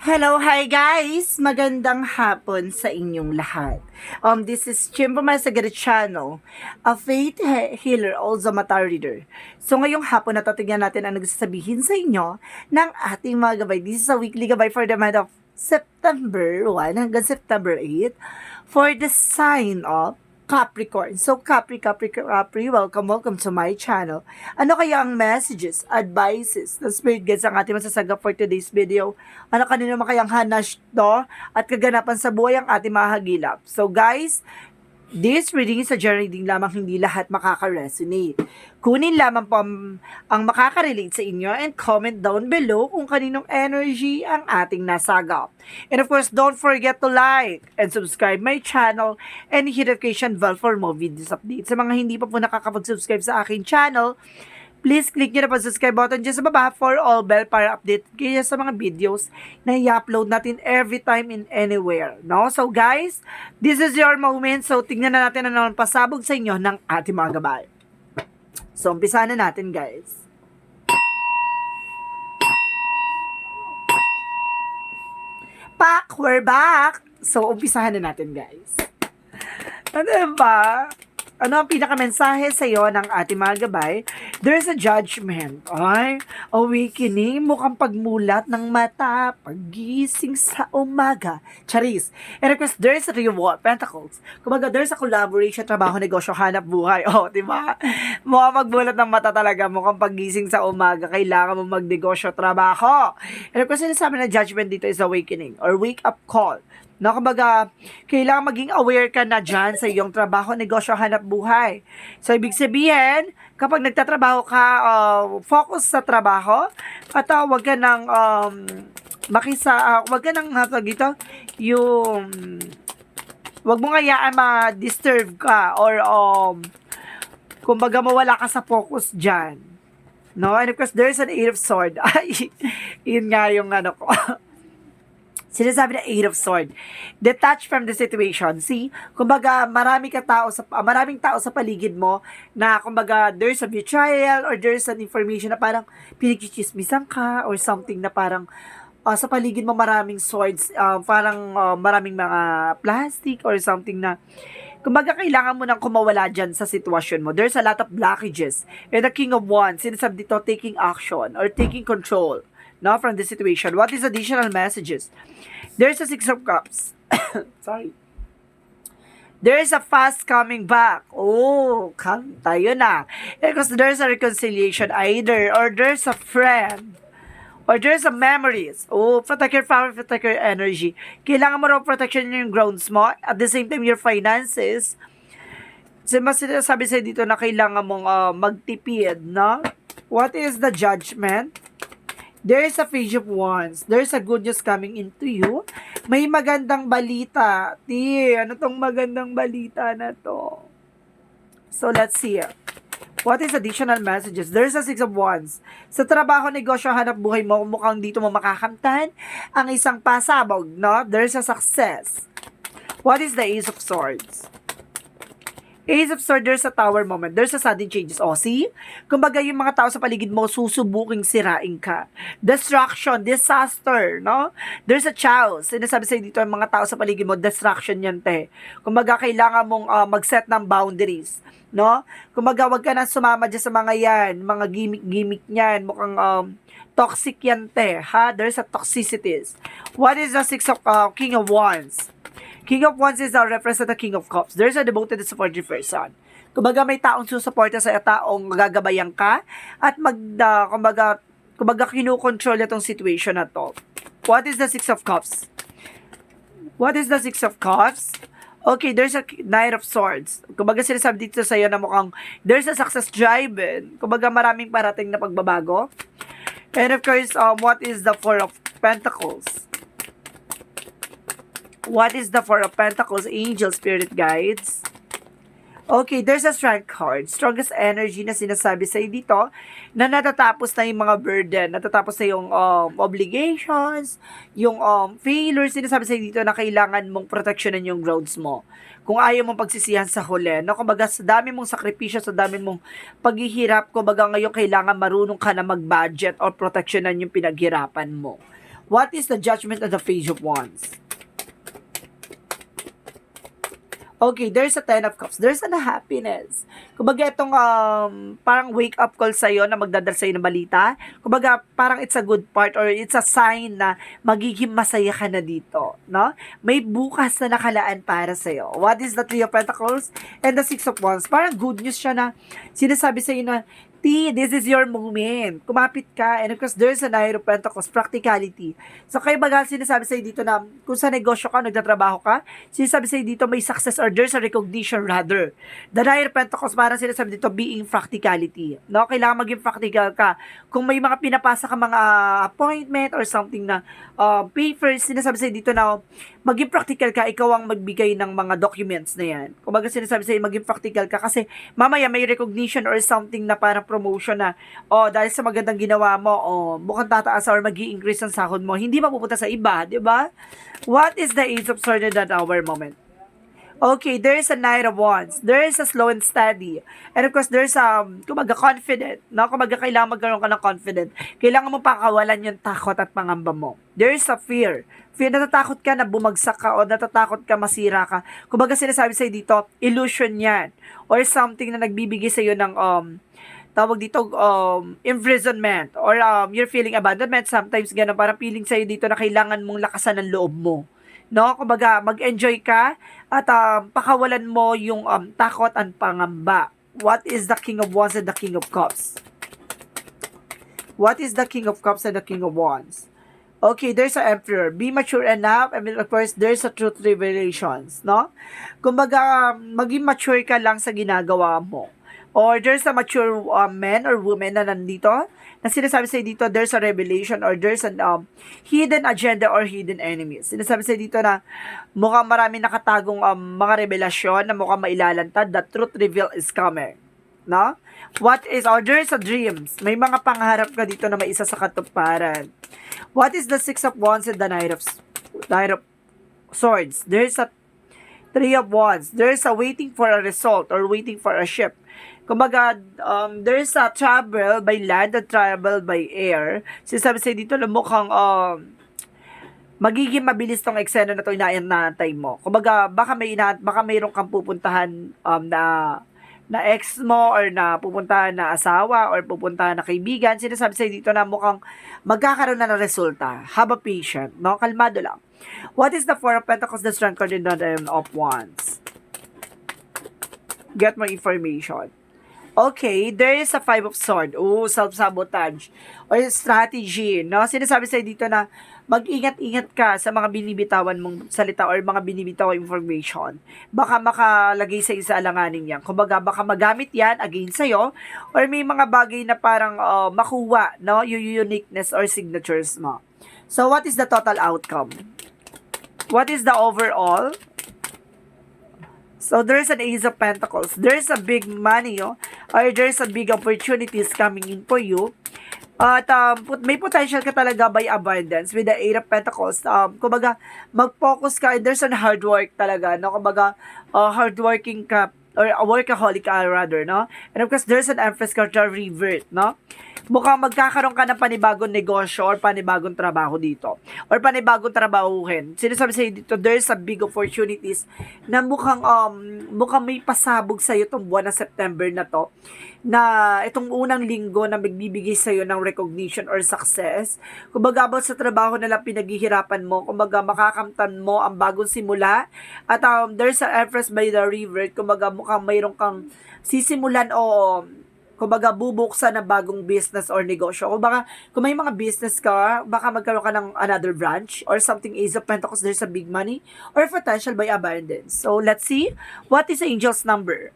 Hello, hi guys! Magandang hapon sa inyong lahat. This is Chimpa Masagarit Channel, a faith healer, also mata reader. So ngayong hapon natatignan natin ang nagsasabihin sa inyo ng ating mga gabay. This is a weekly gabay for the month of September 1 hanggang September 8 for the sign of Capricorn. So, Capri, welcome to my channel. Ano kaya ang messages, advices, na spirit guides ang ating masasagap for today's video? Ano kanino makayang hanash to at kaganapan sa buhay ang ating mahagilap? So, guys, this reading is a journey reading lamang, hindi lahat makaka-resonate. Kunin lamang po ang makaka-relate sa inyo and comment down below kung kaninong energy ang ating nasagap. And of course, don't forget to like and subscribe my channel and hit notification bell for more videos updates. Sa mga hindi pa po nakakapag-subscribe sa aking channel, please click nyo na po subscribe button dyan sa baba for all bell para update kayo sa mga videos na i-upload natin every time in anywhere. No? So guys, this is your moment. So tingnan na natin ano ang pasabog sa inyo ng ating mga gabay. So umpisa na natin guys. We're back! So umpisahan na natin guys. Ano ba? Ano ang pinakamensahe sa iyo ng ating mga gabay? There's a judgment. Ay, awakening, mukhang pagmulat ng mata, paggising sa umaga. Charis. And of course, there's a reward, pentacles. Kumbaga, there's a collaboration, trabaho, negosyo, hanap buhay. Oh, diba? Mukhang pagmulat ng mata talaga, mukhang paggising sa umaga, kailangan mo magnegosyo, trabaho. And of course, sinasabi na judgment dito is awakening or wake up call. No, kumbaga, kailangan maging aware ka na dyan sa iyong trabaho, negosyo, hanap buhay. So, ibig sabihin, kapag nagtatrabaho ka, focus sa trabaho, at wag ka nang wag ka nang dito, wag mo ngayaan ma-disturb ka or kumbaga mawala ka sa focus dyan. No, and of course, there's an Eight of Swords. Ay, yun nga yung ano ko. Sinasabi na Eight of Swords. Detach from the situation. See? Kumbaga, maraming tao sa paligid mo na kumbaga, there's a betrayal or there's an information na parang pinagchichismisan ka or something na parang sa paligid mo maraming swords, maraming mga plastic or something na kumbaga, kailangan mo nang kumawala dyan sa sitwasyon mo. There's a lot of blockages. And the King of Wands, sinasabi dito, taking action or taking control. No, from the situation. What is additional messages? There's a Six of Cups. Sorry. There's a fast coming back. Oh, tayo na. Because there's a reconciliation either, or there's a friend, or there's a memories. Oh, protect your power, protect your energy. Kailangan mo raw protection yung grounds mo. At the same time, your finances. Mas sinasabi sa'yo dito na kailangan mong magtipid, no? What is the judgment? There is a Page of Wands. There's a good news coming into you. May magandang balita. Ano tong magandang balita na to? So, let's see. What is additional messages? There's a Six of Wands. Sa trabaho, negosyo, hanap buhay mo, mukhang dito mo makakamtan ang isang pasabog, no? There's a success. What is the Ace of Swords? Ace of Swords, there's a tower moment. There's a sudden changes. O, see? Kumbaga, yung mga tao sa paligid mo, susubuking sirain ka. Destruction, disaster, no? There's a chaos. Sinasabi sa'yo dito, yung mga tao sa paligid mo, destruction yan, te. Kumbaga, kailangan mong mag-set ng boundaries, no? Kumbaga, wag ka na sumama dyan sa mga yan, mga gimmick niyan, mukhang toxic yan, te, ha? There's a toxicities. What is the King of Wands? King of Wands is represent the King of Cups. There's a devoted and supportive person. Kumbaga may taong susuporta sa taong gagabayan ka at kumbaga kinukontrol itong situation na to. What is the Six of Cups? What is the Six of Cups? Okay, there's a Knight of Swords. Kumbaga sinasabi dito sa iyo na mukhang there's a success driven. Kumbaga maraming parating na pagbabago. And of course, what is the Four of Pentacles? What is the Four of Pentacles? Angel, Spirit Guides. Okay, there's a Strength card. Strongest energy na sinasabi sa'yo dito na natatapos na yung mga burden, natatapos na yung obligations, yung failures. Sinasabi sa'yo dito na kailangan mong proteksyonan yung grounds mo. Kung ayaw mong pagsisihan sa huli, no? Kumbaga, sa dami mong sakripisyo, sa dami mong paghihirap, kumbaga ngayon kailangan marunong ka na mag-budget or proteksyonan yung pinaghirapan mo. What is the judgment of the Page of Wands? Okay, there's a Ten of Cups. There's an happiness. Kumbaga itong parang wake up call sa'yo na magdadala sa'yo ng balita. Kumbaga parang it's a good part or it's a sign na magiging masaya ka na dito. No? May bukas na nakalaan para sa'yo. What is the Three of Pentacles and the Six of Wands? Parang good news siya na sinasabi sa'yo na T, this is your moment. Kumapit ka. And of course, there's a Nine of Pentacles, practicality. So, kayo baga sinasabi sa'yo dito na kung sa negosyo ka, nagtatrabaho ka, sinasabi sa'yo dito may success or there's a recognition rather. The Nine of Pentacles, parang sinasabi dito being practicality. No? Kailangan maging practical ka. Kung may mga pinapasa ka mga appointment or something na papers, sinasabi sa'yo dito na maging practical ka, ikaw ang magbigay ng mga documents na yan. Kung baga sinasabi sa'yo, maging practical ka kasi mamaya may recognition or something na parang promotion na, dahil sa magandang ginawa mo, mukhang tataas or mag-i-increase ang sahod mo, hindi mapupunta sa iba, di ba? What is the Ace of Swords in that hour moment? Okay, there is a Knight of Wands. There is a slow and steady. And of course, there's kumbaga confident. No? Kumbaga, kailangan magkaroon ka ng confident. Kailangan mo pakawalan yung takot at pangamba mo. There is a fear. Fear, natatakot ka na bumagsak ka o natatakot ka masira ka. Kumbaga, sinasabi sa'yo dito, illusion yan. Or something na nagbibigay sa'yo ng tawag dito, imprisonment or you're feeling abandonment. Sometimes ganun, parang feeling sa'yo dito na kailangan mong lakasan ng loob mo. No? Kumbaga, mag-enjoy ka at pakawalan mo yung takot at pangamba. What is the King of Wands and the King of Cups? What is the King of Cups and the King of Wands? Okay, there's an Emperor. Be mature enough. I mean, of course, there's a truth revelations, no? Kumbaga, maging mature ka lang sa ginagawa mo. Or there's a mature man or woman na nandito, na sinasabi sa'yo dito, there's a revelation or there's an hidden agenda or hidden enemies. Sinasabi sa'yo dito na mukhang marami nakatagong mga revelasyon na mukhang mailalantad. The truth reveal is coming. No? What is, or there's a dreams. May mga pangarap ka dito na may isa sa katuparan. What is the Six of Wands and the Knight of Swords? There's a Three of Wands. There's a waiting for a result or waiting for a ship. Kumbaga, there's a travel by land and travel by air. Sinasabi sa'yo dito na mukhang magiging mabilis tong eksena na to inaantay mo. Kumbaga, baka mayroon kang pupuntahan na ex mo or na pupuntahan na asawa or pupuntahan na kaibigan. Sinasabi sa'yo dito na mukhang magkakaroon na ng resulta. Have a patient, no? Kalmado lang. What is the Four of Pentacles, the Strength card, and the of Wands? Get more information. Okay, there is a Five of Swords. Self-sabotage. Or strategy, no? Sinasabi sa'yo dito na mag-ingat-ingat ka sa mga binibitawan mong salita or mga binibitawang information. Baka makalagay sa isa alanganin yan. Kumbaga, baka magamit yan against sa'yo or may mga bagay na parang makuha, no? Yung uniqueness or signatures mo. So, what is the total outcome? What is the overall? So, there's an Ace of Pentacles. There's a big money, or there's a big opportunities coming in for you. At may potential ka talaga by abundance with the Eight of Pentacles. Kumbaga, mag-focus ka, and there's an hard work talaga, no? Kumbaga, hardworking ka, or a workaholic ka rather, no? And of course, there's an Empress card to revert, no? Mukhang magkakaroon ka ng panibagong negosyo or panibagong trabaho dito. Or panibagong trabahuhin. Sinasabi sa'yo dito, there's a big opportunities na mukhang may pasabog sa'yo itong buwan ng September na to. Na itong unang linggo na magbibigay sa'yo ng recognition or success. Kumbaga, about sa trabaho na lang pinaghihirapan mo, kumbaga makakamtan mo ang bagong simula. At there's an Empress by the river. Kumbaga, mukhang mayroon kang sisimulan o kumbaga bubuksan na bagong business or negosyo. Kumbaga, kung may mga business ka, baka magkaroon ka ng another branch or something. Ace of Pentacles, there's a big money or potential by abundance. So, let's see. What is the angel's number?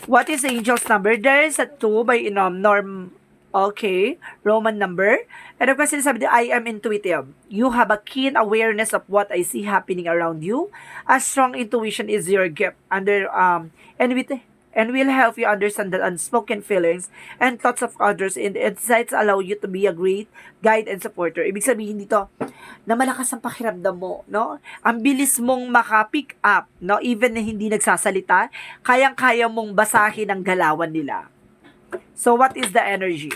What is the angel's number? There is a 2 by norm. Okay, Roman number. And of course, sinasabi I am intuitive. You have a keen awareness of what I see happening around you. A strong intuition is your gift. And will help you understand the unspoken feelings and thoughts of others, and the insights allow you to be a great guide and supporter. Ibig sabihin dito, na malakas ang pakiramdam mo, no? Ang bilis mong maka-pick up, no? Even na hindi nagsasalita, kayang-kaya mong basahin ang galawan nila. So, what is the energy?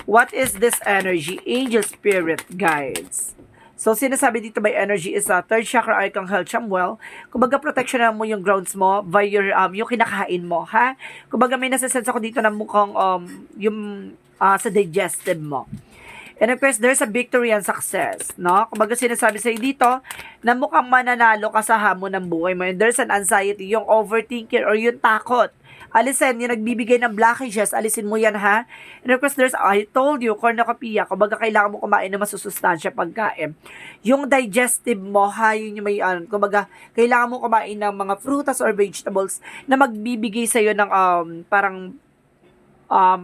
What is this energy? Angel spirit guides. So, sinasabi dito by energy is third chakra, Archangel Chamuel. Kumbaga, protection mo yung grounds mo by your, yung kinakain mo, ha? Kumbaga, may nasasense ako dito na mukhang, yung, sa digestive mo. And of course, there's a victory and success, no? Kumbaga, sinasabi sa'yo dito na mukhang mananalo ka sa hamon ng buhay mo. And there's an anxiety, yung overthinking or yung takot. Alisin, yung nagbibigay ng blockages, alisin mo yan, ha? And of course, I told you, cornucopia, kumbaga kailangan mo kumain ng masusustansya pagkain. Yung digestive mo, ha, yun yung may, kumbaga, kailangan mo kumain ng mga frutas or vegetables na magbibigay sa'yo ng, parang,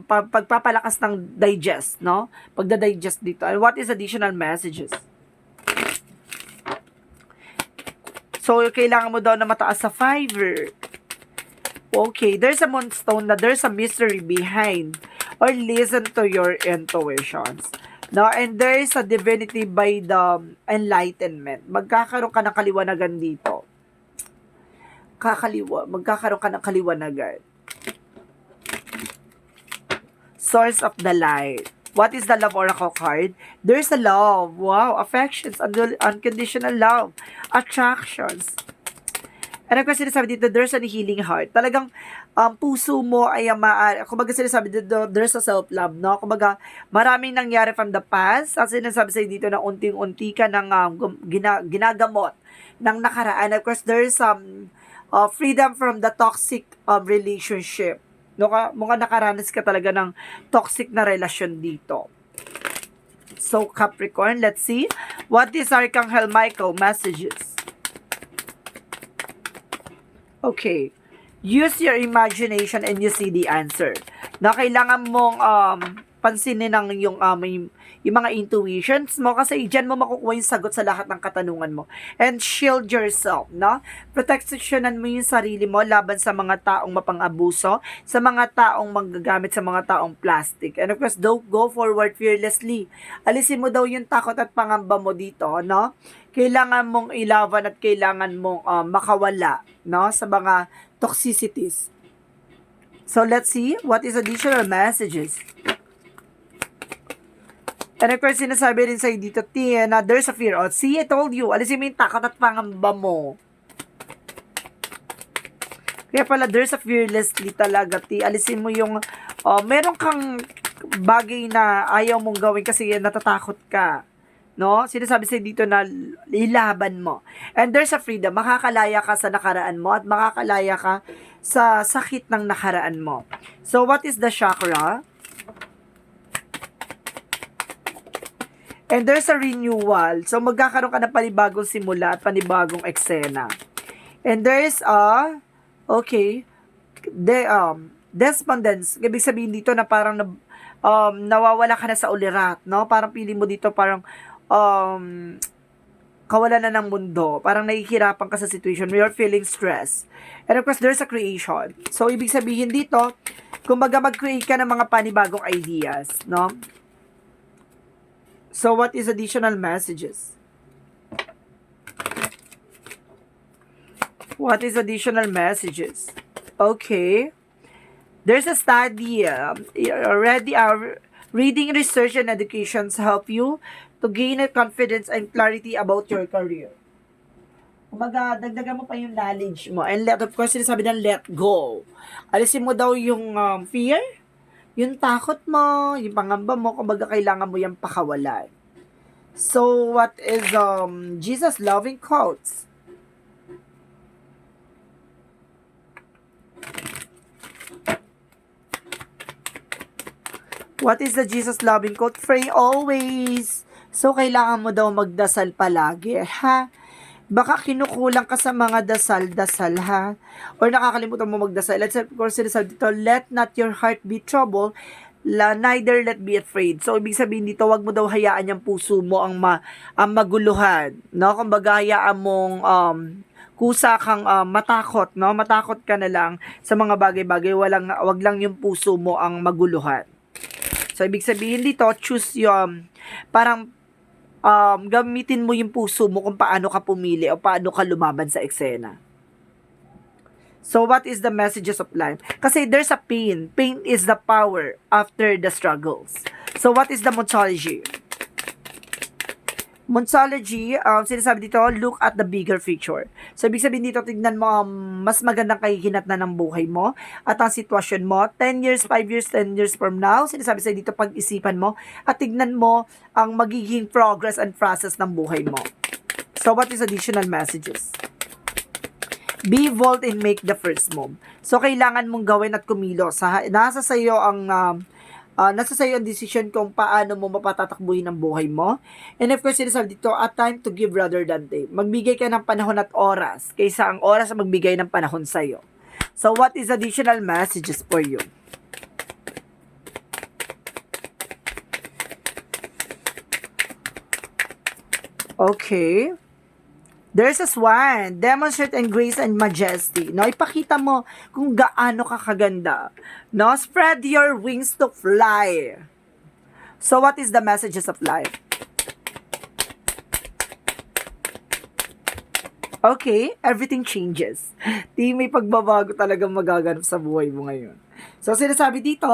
pagpapalakas ng digest, no? Pagda-digest dito. And what is additional messages? So, kailangan mo daw na mataas sa fiber. Okay, there's a moonstone na there's a mystery behind or listen to your intuitions. No, and there is a divinity by the enlightenment. Magkakaroon ka ng kaliwanagan dito. Magkakaroon ka ng kaliwanagan. Source of the light. What is the love oracle card? There's a love. Wow, affections, unconditional love, attractions. And of course, sinasabi dito, there's a healing heart. Talagang puso mo ay kumbaga sinasabi dito, there's a self-love, no? Kumbaga, maraming nangyari from the past. At sinasabi sa'yo dito na unting-unti ka ng ginagamot ng nakaraan. And of course, there's freedom from the toxic relationship. No, mukhang nakaranas ka talaga ng toxic na relasyon dito. So, Capricorn, let's see. What is Archangel Michael messages? Okay. Use your imagination and you see the answer. Na kailangan mong pansinin ng yung mga intuitions mo kasi diyan mo makukuha yung sagot sa lahat ng katanungan mo. And shield yourself, no? Protectionan mo yung sarili mo laban sa mga taong mapang-abuso, sa mga taong manggagamit sa mga taong plastic. And of course, don't go forward fearlessly. Alisin mo daw yung takot at pangamba mo dito, no? Kailangan mong ilaban at kailangan mong makawala, no, sa mga toxicities. So let's see what is additional messages. And of course, sinasabi rin sa'yo dito, Tina, there's a fear. See, I told you, alisin mo yung takot at pangamba mo. Kaya pala, there's a fearlessly talaga, alisin mo yung, meron kang bagay na ayaw mong gawin kasi natatakot ka. No? Sinasabi sa'yo dito na ilaban mo. And there's a freedom. Makakalaya ka sa nakaraan mo at makakalaya ka sa sakit ng nakaraan mo. So, what is the chakra? And there's a renewal. So, magkakaroon ka ng panibagong simula at panibagong eksena. And there's a, okay, despondence. Ibig sabihin dito na parang nawawala ka na sa ulirat, no? Parang pili mo dito parang kawalan na ng mundo. Parang nahihirapan ka sa situation. You're feeling stress. And of course, there's a creation. So, ibig sabihin dito, kumbaga mag-create ka ng mga panibagong ideas, no? So, what is additional messages? What is additional messages? Okay. There's a study. Reading, research, and education help you to gain a confidence and clarity about your career. Kumbaga, dagdagan mo pa yung knowledge mo. And of course, sinasabi ng let go. Alisin mo daw yung fear, yung takot mo, yung pangamba mo, kumbaga kailangan mo yung pakawalan. So, what is Jesus loving quotes? What is the Jesus loving quote? Pray always. So, kailangan mo daw magdasal palagi, ha? Baka kinukulang ka sa mga dasal-dasal, ha? Or nakakalimutan mo magdasal. Let's of course, sinasabi dito, let not your heart be troubled, neither let be afraid. So, ibig sabihin dito, wag mo daw hayaan yung puso mo ang maguluhan, no? Kumbaga, hayaan mong kusa kang matakot, no? Matakot ka na lang sa mga bagay-bagay, wag lang yung puso mo ang maguluhan. So, ibig sabihin dito, choose yung, parang, gamitin mo yung puso mo kung paano ka pumili o paano ka lumaban sa eksena. So, what is the messages of life? Kasi there's a pain. Pain is the power after the struggles. So, what is the Monsology? Monsology, sinasabi dito, look at the bigger picture. So, ibig sabihin dito, tignan mo mas magandang kahihinatnan ng buhay mo at ang sitwasyon mo. 10 years, 5 years, 10 years from now, sinasabi sa'yo dito, pag-isipan mo at tignan mo ang magiging progress and process ng buhay mo. So, what is additional messages? Be bold and make the first move. So, kailangan mong gawin at kumilos. Nasa sa'yo ang decision kung paano mo mapatatakbuhin ang buhay mo. And of course, sinasabi dito, a time to give rather than take. Magbigay ka ng panahon at oras kaysa ang oras ang magbigay ng panahon sa'yo. So, what is additional messages for you? Okay. There's a swan. Demonstrate and grace and majesty. No, ipakita mo kung gaano ka kaganda. No, spread your wings to fly. So, what is the messages of life? Okay, everything changes. May pagbabago talagang magaganap sa buhay mo ngayon. So, sinasabi dito,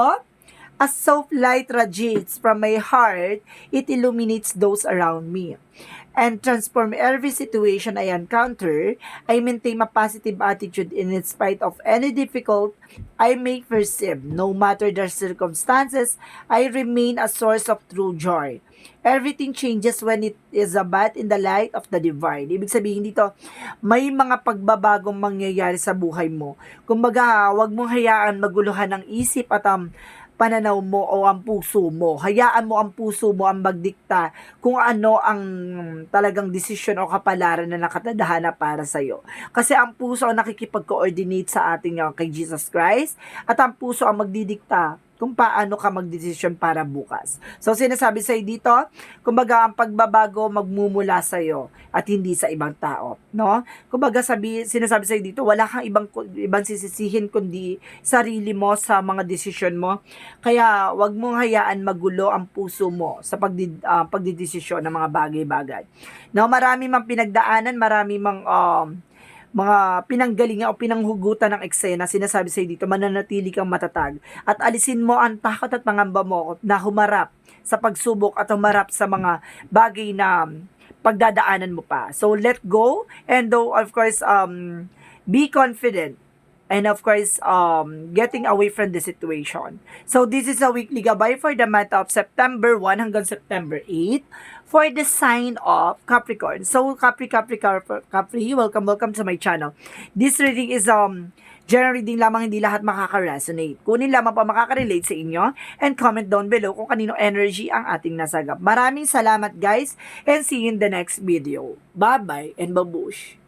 as soft light radiates from my heart, it illuminates those around me and transform every situation I encounter. I maintain a positive attitude in spite of any difficult I may perceive. No matter the circumstances, I remain a source of true joy. Everything changes when it is bathed in the light of the divine. Ibig sabihin dito, may mga pagbabagong mangyayari sa buhay mo. Kumbaga, wag mong hayaan maguluhan ng isip at pananaw mo o ang puso mo. Hayaan mo ang puso mo ang magdikta kung ano ang talagang desisyon o kapalaran na nakatadhana para sa'yo. Kasi ang puso ang nakikipag-coordinate sa ating kay Jesus Christ at ang puso ang magdidikta kung paano ka magdesisyon para bukas. So, sinasabi sa'yo dito, kumbaga, ang pagbabago magmumula sa'yo at hindi sa ibang tao, no? Kumbaga, sinasabi sa'yo dito, wala kang ibang sisisihin kundi sarili mo sa mga desisyon mo. Kaya, wag mong hayaan magulo ang puso mo sa pagdidesisyon ng mga bagay-bagay. No, marami mang pinagdaanan, marami mang mga pinanggalingan o pinanghugutan ng eksena, sinasabi sa'yo dito, mananatili kang matatag at alisin mo ang takot at pangamba mo na humarap sa pagsubok at humarap sa mga bagay na pagdadaanan mo pa. So, let go and though, of course, be confident and of course, getting away from the situation. So, this is a weekly gabay for the month of September 1 hanggang September 8 for the sign of Capricorn. So, Capri, welcome to my channel. This reading is general reading lamang, hindi lahat makaka-resonate. Kunin lamang pa makaka-relate sa inyo and comment down below kung kanino energy ang ating nasagap. Maraming salamat guys and see you in the next video. Bye-bye and babush!